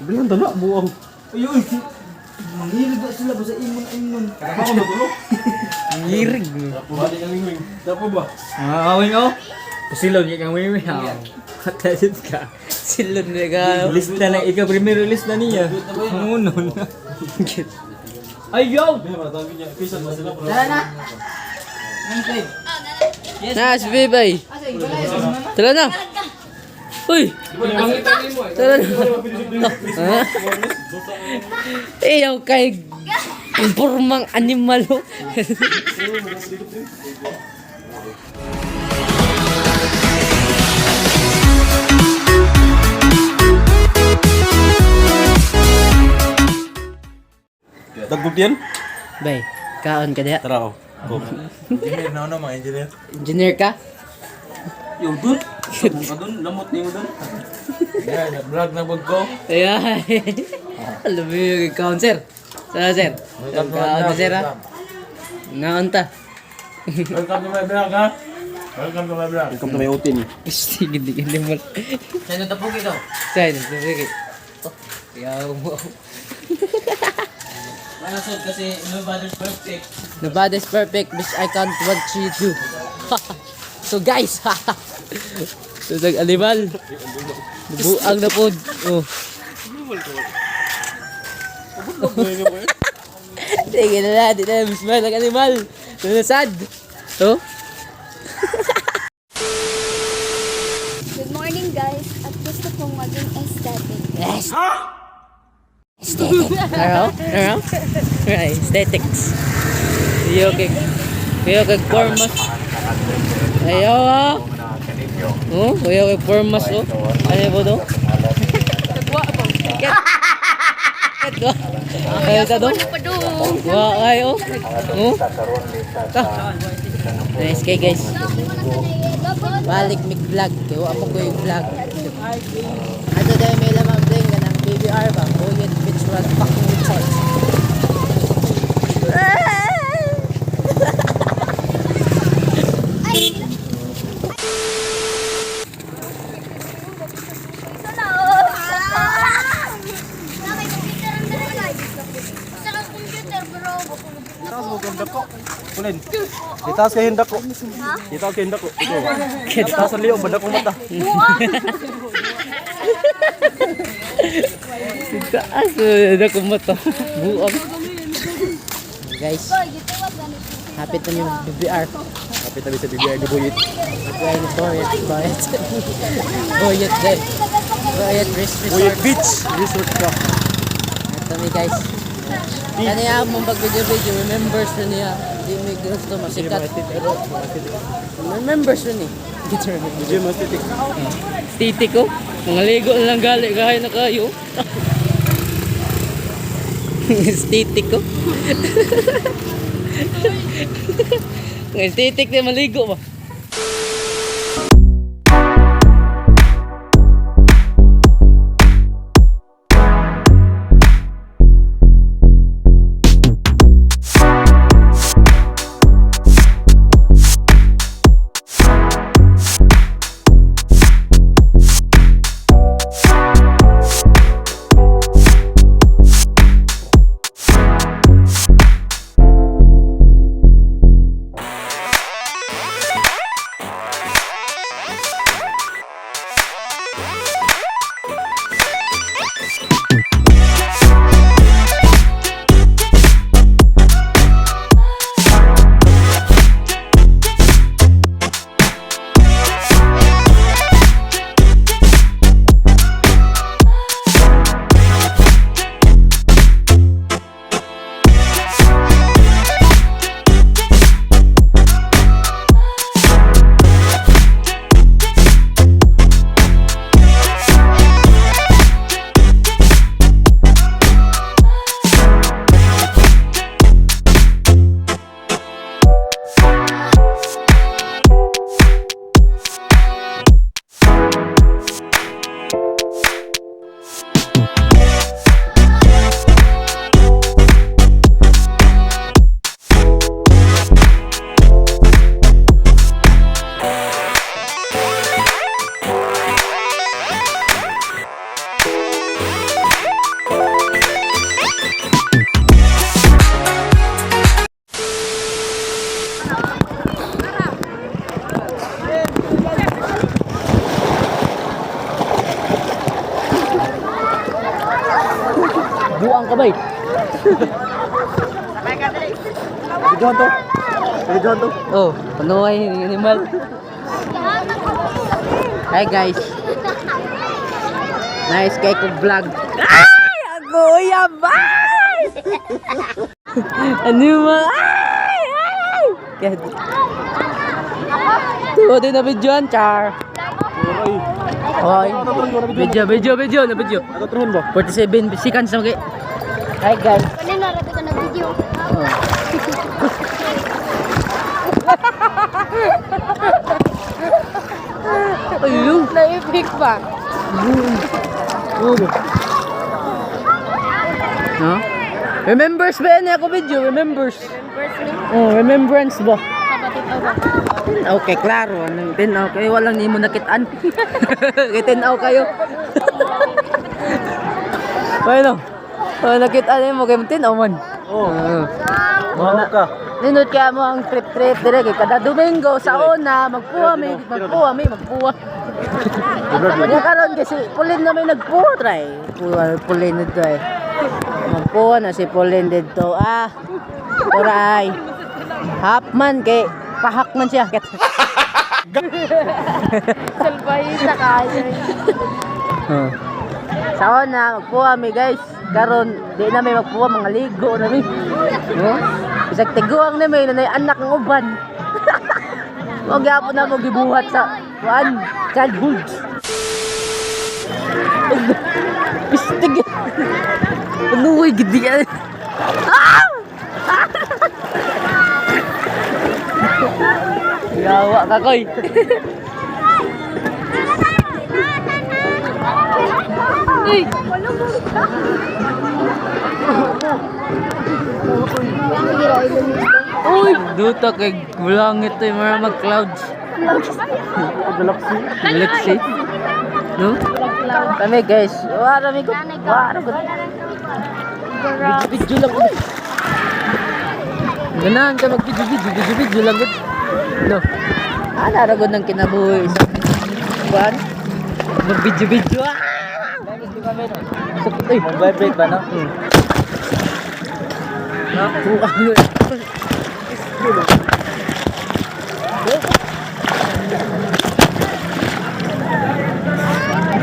Bilang tala buang. Uy. Mangirig na sila ba sa imon. Kaya ako natulog. Ngirig. Balik ang lingwing. Dapo ba? Awing oh. Pasilon niya kang mimi. Katasit ka. Silon niya ka. List na lang. Ikaw primero list na niya. Mungon. Ay, yo! Tara na. Antay. Na, si Bebay. Tara na. Uy! Tara na. Ha? Iyaw kay impormang animal. Oh. Dagbog yan? Bay, kaon ka diha. Tara ako. Engineer na mga engineer. Engineer ka? Yung dun? Sabong ka dun? Lamot na yung dun? Yeah, vlog na bag ko. Ayan. Alam mo yung kaon, sir. Sana, sir. Kaon na, sir, ha? Ngaon ta. Welcome to my vlog, ha? Welcome to my vlog. Welcome to my utin. Gusti, gindi mo. Sino tapog ito? Saan? Sige. Oh, yaw mo. Manasod kasi nobody's perfect. Nobody's perfect, which I can't what you do. So guys, so nag-animal. Buang na po. Oh. Sige na na, di na mismo nag-animal. Nasad. Oh. Good morning guys, at gusto kong maging aesthetic. Yes. Aesthetic. Naro? Right, aesthetics. Kuya kag formas. Ayaw ah. Oh, kuya kag formas oh. Ano po to? Kagwa. Ayaw ta do? Wa ayo. Oh. Ta. Nice kay guys. Balik mig vlog. Kaya ako ko yung vlog. Ato dahil may lamang bling ka ng BBR ba? Boyet Virtual Fucking Recharge. Kulin. Itaas kay hindak ko. Itaas kay hindak ko. Itaas ang liyo, badak kong mata. Taas na kumata. Buang. Guys, hapit na yung BBR. Kapit tabi sa BBR ni Boyet. BBR ni Boyet. Boyet din. Boyet Resort. Boyet Beach Resort ka. Ito ni guys. Kaniya mong pag-video, remembers na niya. Hindi may gusto masikat. Remembers na niya. Medyo mastitik. Titik ko. Mga ligo na lang gali. Gaya na kayo. Estetik ko. Estetik na maligo ba? Buang ka bay. Videohan to. Videohan to. Oh, panuhay yung animal. Hi guys. Nice kay ko vlog. Ay, ako yabay. Animal. Ay, ay. Tuwa din na videoan, char. Ay. Hoy. Video na video. Ako turun ba? 47 seconds na okay. Hi guys. Kanina natin ka nag-video. Ayun. Na-epic pa. No? Remembers ba yan ako video? Remembers. Oh, remembrance ba? Okay, klaro. Tinaw kayo, walang ni mo nakitaan. Kaya tinaw kayo. Bueno, nakitaan mo kayo tinaw man. Oh. Mahal ka. Ninod kaya mo ang trip dire kay kada Domingo sa una magpuha. Nya karon kasi pulin na may nagpuha try. Pulin dito ay. Magpuha na si Pulin dito. Oray. Hapman kay pahak man siya. Salbay sa kaya. Sa una magpuha mi guys. Karon di na may magpuha mga ligo na mi. No? Bisag tiguang na may nanay anak ng uban. Wag gyapon na mo gibuhat sa childhood. Pistig. Anuy gidi yan. Yawa ka koy. Uy! Uy, duta kay bulangit to yung mga mag-clouds. Galaxy. No? Kami guys, warami ko. Video lang ko. Ganahan ka mag-video lang ko. No? Naragod ng kinabuhi sa buwan. Mag-video. Sakit eh. Mag-vibrate ba na?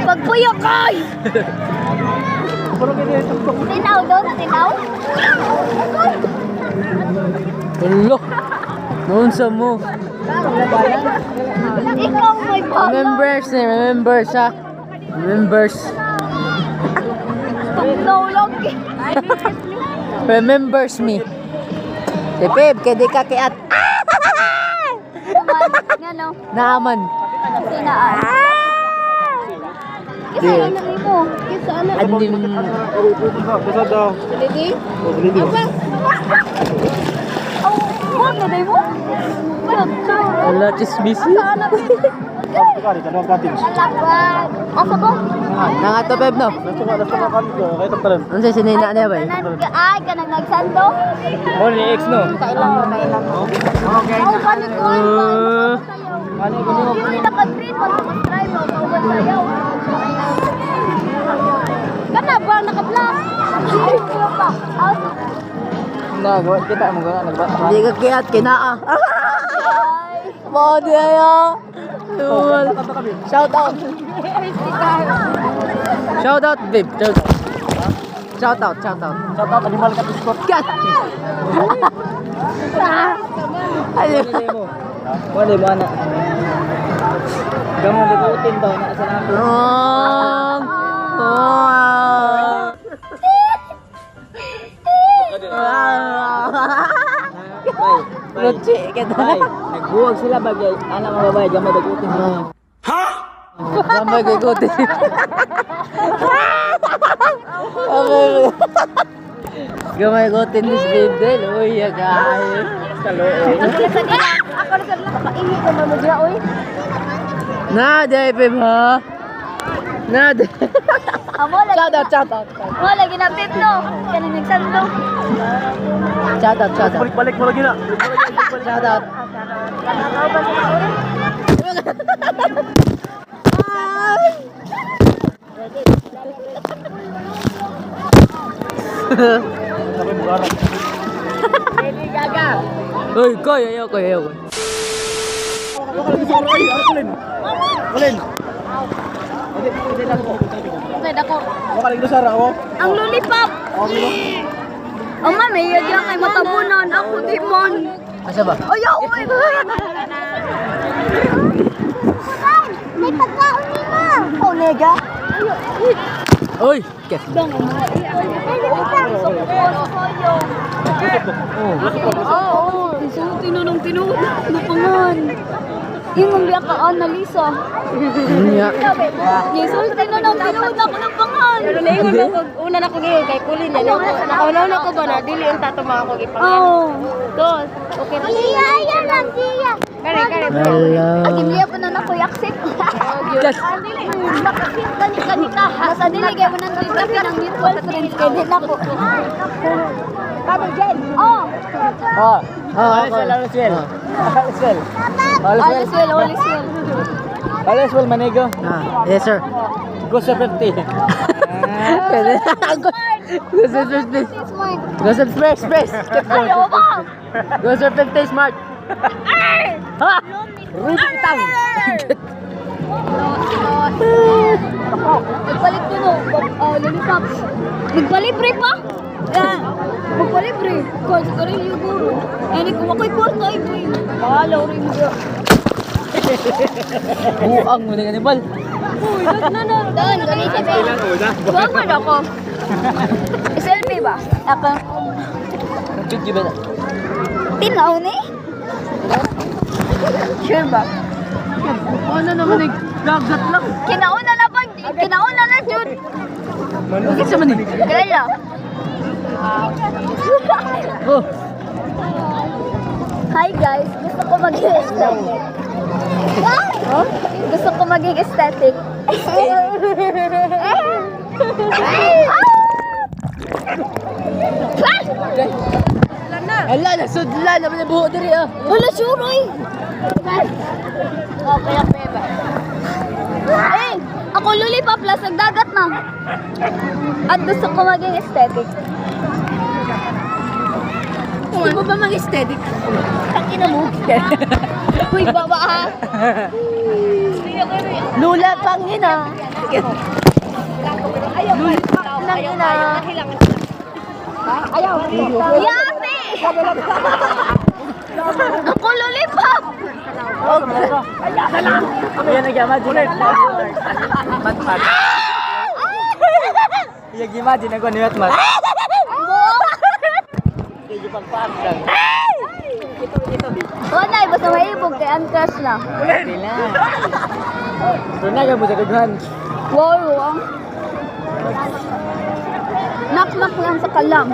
Pagpuyo koy! Tinaw doon, tinaw? Hello. Noon sa mo. Ikaw may bala. Remembers ha. Remembers. Tugnaw lang. Remembers me. Si Peb, kaya di ka kiat. Nga no? Naaman. Sinaan. Kisa lang na mo. Kisa ano? Andim. Basta daw. Lady? Lady. Apa? Oh, huwag na day mo? Wala, chismisi. Kari ka nang katin. Alakad. Asa ko? Nangato Peb no? Nasa ka kan ko kay tamparan. Ano sa sinina niya ba? Ay, kanang nagsando? Oh, ni ex no. Kailang mo. Okay. Oh, kanit ko. Yung naka-green, mag-subscribe mo. Kauban sayaw. Kana ba? Naka-black? Hindi pa. Nagawa kita mo gana nagba. Hindi ka kiat, kinaa. Mga di ayo. Shout out. Shout out, babe. Shout out. Shout out animal ka biskot. Kat. Ayo. Wala mo ana. Gamo ligutin daw na sa nako. Luchi kita. Nagbuwag sila bagay anak mga babae gamay dagutin. Ha? Sampai kay kote. Gamay kote ni babe. Uy, agay. Ako na sa nakapaingi ko mamudra, oy. Nada, Peb ha? Nada. Amo lagi. Shout out. Mo lagi na pip no. Kanang nagsando. Shout out. Balik mo lagi na. Shout out. Kanang ba sa oy? Sabi bugarap. Uy, koy, ayoko. Baka lagi sa oray. Kulin. Kulin. Okay, dako. Baka lagi sa ako. Ang lollipop. Okay. Ang mami, yun kay matabunan. Ako di man. Asa ba? Ayaw, uy. May pagkaon nila. Oh, nega. Uy, ket. Oo. Isuti na ng tinuod. Napangan. Yung ang biyak ka, Annalisa. Nya. Isuti na ng tinuod ako ng pangan. Pero naingon ako, una na ko ngayon, kay Kulin yan. Nakaunaw na ko ba na, dili yung tatuma ako ipangan. Oo. Dos, okay na. Iya, yan lang, iya. Kare. Hello. Agimliya pa na ako yaksit. Ket. Kani ka. Sa dili kay mo nang trip ng mutual friends kay din ako. Kami Jen. Oh. Ah, ako. Aliswell. All is well. Aliswell Manigo. Yes, sir. Go sa 50. Go sa express. Ayaw ba? Go sa 50 smart. Ha? Rutang. Nagpalit ko no. Lollipops. Nagpalibre pa? Yan. Magpalibre. Kasi ka rin yung guro. Yan, kung ako'y kwarto ay boy. Pakalaw rin mo. Buang mo na kanibal. Uy, na. Doon, ganit siya ba? Huwag mo ako. Selfie ba? Ako. Video ba na? Tinaw ni? Sure ba? Ano naman eh, gagat lang. Kinauna na ba? Kinauna na, Jude. Bakit sa man eh? Kaya. Oh, Hi guys, gusto ko maging aesthetic. Gusto ko maging aesthetic. ala, nasudla naman yung buho diri ah. Wala sure oy. Okay, ba? Eh, ako lollipop plus nagdagat na. At gusto ko maging aesthetic. Gusto mo ba mag-aesthetic? Tangina mo. Uy, baba ha. Lula pangina. Nangina. Ayaw. Yate! Ako lollipop! Yan nag-imagine. Mat. Imagine ako ni Mat. Tunay, basta maibog kay uncrush na. Tunay mo sa dughan. Wow, Nak-nak lang sa kalam.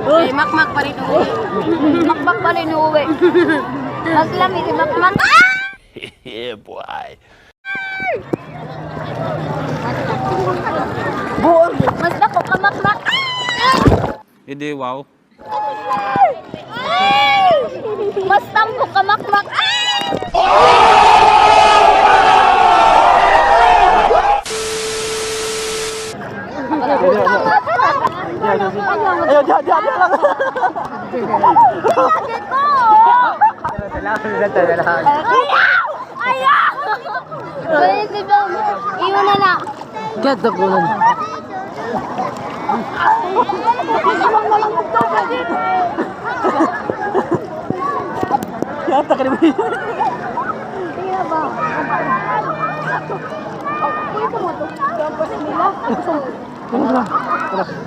Okay, makmak pa rin uwi. Makmak pa rin uuwi. Maglamig, makmak. Yeah, boy. Buong. Mas dako ka makmak. Hindi, wow. Mas tampo ka makmak. Ayaw, diyan lang. Ayaw! Pwede ba? Iwan na na. Kat ako nun. Yata ka naman. Tingnan ba?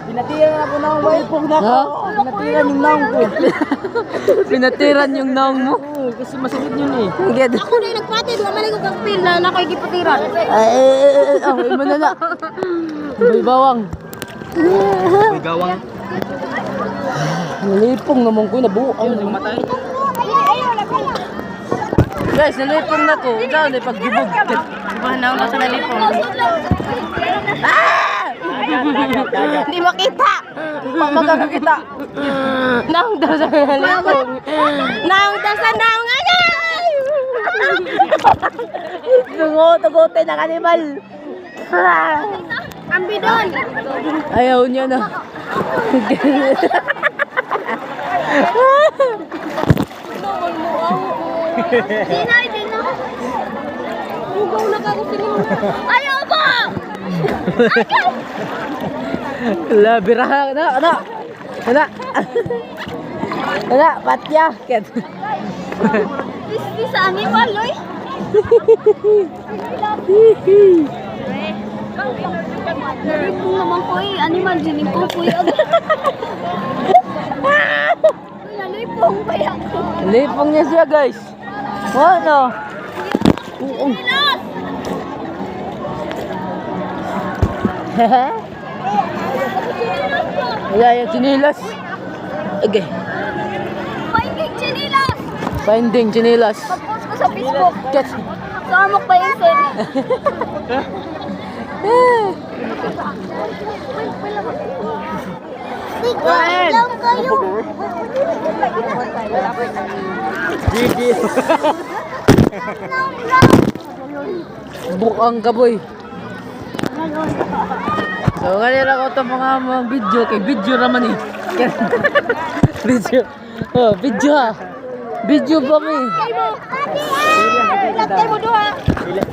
Pinatiran ako ng waipong na Ha? Pinatiran yung naong ko. Pinatiran yung naong mo. Oo, kasi masakit yun eh. Ged. Ako na yung nagpatid, naman ko kakpil na nakikipatiran. Ay, iba na na. May bawang. May gawang. Nalipong naman ko, nabuang. Yung matay. Guys, nalipong na ko. Ikaw na pagbubog. Mahanaw na sa nalipong. Hindi makita. Magkakakita. Naong daw sa nalipong. Naong daw sa naong agay! Tungo, tugote na kanibal. Ambidon. Ayaw niya na. Di na. Bugaw na ka ayaw ba? Wala, biraha. Wala, patya. Di sa animal, oy. Naripong naman ko eh. Animal, dinig ko po yun. Nalipong pa yan. Lipong niya siya, guys. Ano? Oo. Wala yung chinilas. Okay. Finding chinilas. Finding chinilas. Pag-post ko sa Facebook. Get. Samok pa yung sen. Kain. Lang kayo. Bukang kaboy. So, ngayon ako ito mga video. Kay video naman eh. Video. Oh, video ha. Video ba mo eh. Ilat kayo mo duha.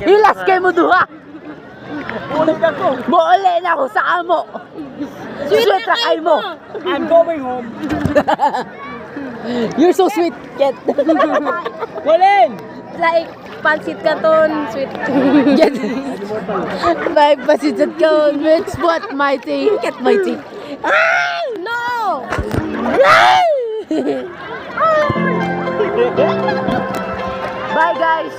Hilas kay mo duha. Buuli na ako sa amo. Sweet na kay mo. I'm going home. You're so sweet. Get. Walin! Like, pansit katon, sweet. Get. Like pasitad ko. Mix what mighty. Get mighty. No! Bye guys.